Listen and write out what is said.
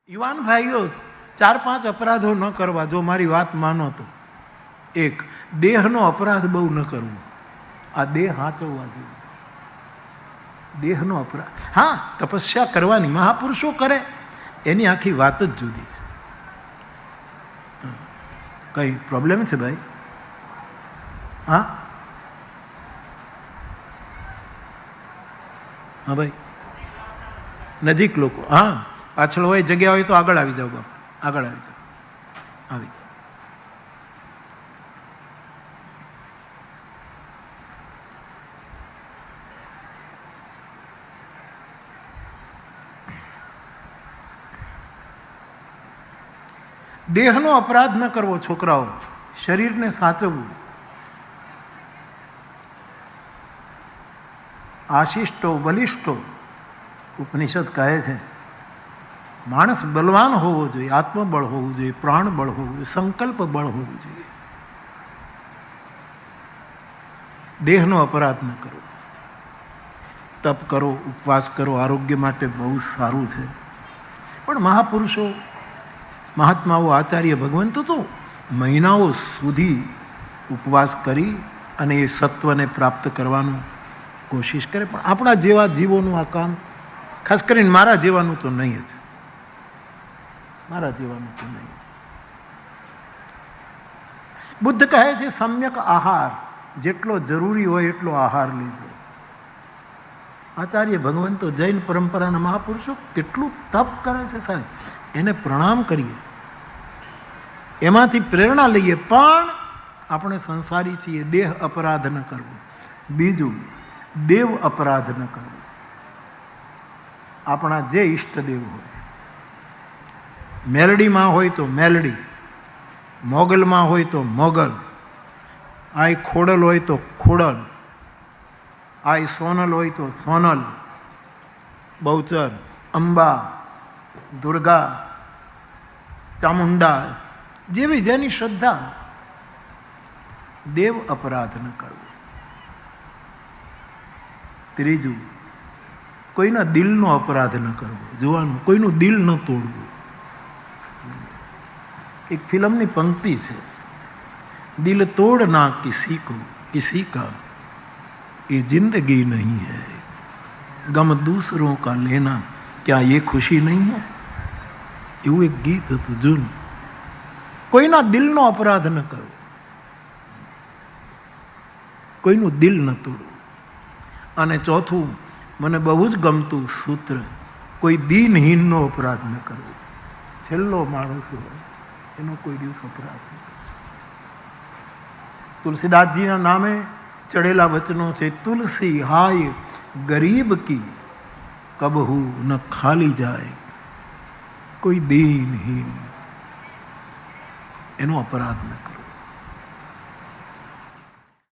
યુવાન ભાઈઓ 4-5 અપરાધો ન કરવા, જો મારી વાત માનો તો. એક, દેહનો અપરાધ બહુ ન કરવો. આ દેહ હાચવવા જોઈએ. દેહનો અપરાધ, હા, તપસ્યા કરવાની મહાપુરુષો કરે, એની આખી વાત જ જુદી છે. કઈ પ્રોબ્લેમ છે ભાઈ? હા હા ભાઈ, નજીક લોકો, હા, પાછળ હોય જગ્યા હોય તો આગળ આવી જાઓ બાપા, આગળ આવી જાઓ, આવી જાઓ. દેહનો અપરાધ ન કરવો. છોકરાઓ, શરીરને સાચવવું. આશિષ્ટો બલિષ્ઠો, ઉપનિષદ કહે છે, માણસ બલવાન હોવો જોઈએ, આત્મબળ હોવું જોઈએ, પ્રાણ બળ હોવું જોઈએ, સંકલ્પ બળ હોવું જોઈએ. દેહનો અપરાધ ન કરવો. તપ કરો, ઉપવાસ કરો, આરોગ્ય માટે બહુ સારું છે. પણ મહાપુરુષો, મહાત્માઓ, આચાર્ય ભગવંતો તો મહિનાઓ સુધી ઉપવાસ કરી અને એ સત્વને પ્રાપ્ત કરવાનું કોશિશ કરે. પણ આપણા જેવા જીવોનું આ કામ, ખાસ કરીને મારા જેવાનું તો નહીં જ. મારા જેવાનું તો નહીં. બુદ્ધ કહે છે સમ્યક આહાર, જેટલો જરૂરી હોય એટલો આહાર લેજો. આચાર્ય ભગવંતો, જૈન પરંપરાના મહાપુરુષો કેટલું તપ કરે છે સાહેબ, એને પ્રણામ કરીએ, એમાંથી પ્રેરણા લઈએ. પણ આપણે સંસારી છીએ. દેહ અપરાધ ન કરવો. બીજું, દેવ અપરાધ ન કરવો. આપણા જે ઈષ્ટદેવ હોય, મેલડીમાં હોય તો મેલડી, મોગલમાં હોય તો મોગલ, આ ખોડલ હોય તો ખોડલ, આ સોનલ હોય તો સોનલ, બહુચર, અંબા, દુર્ગા, ચામુંડા, જેવી જેની શ્રદ્ધા. દેવ અપરાધ ન કરવો. ત્રીજું, કોઈના દિલનો અપરાધ ન કરવો. જોવાનું, કોઈનું દિલ ન તોડવું. એક ફિલ્મની પંક્તિ છે, દિલ તોડના કિસી કા ये जिंदगी नहीं है, गम दूसरों का लेना क्या ये खुशी नहीं है. એવું એક ગીત હતું જૂનું. કોઈના દિલનો અપરાધ ન કરવો, કોઈનું દિલ ન તોડવું. અને ચોથું, મને બહુ જ ગમતું સૂત્ર, કોઈ દીનહીનનો અપરાધ ન કરવો. છેલ્લો માણસ હોય એનો કોઈ દિવસ અપરાધ ન કરવો. તુલસીદાસજીના નામે ચડેલા વચનો છે, તુલસી હાય ગરીબ કી કબહુ ન ખાલી જાય, કોઈ દીનહીન એનો અપરાધ ન કરે.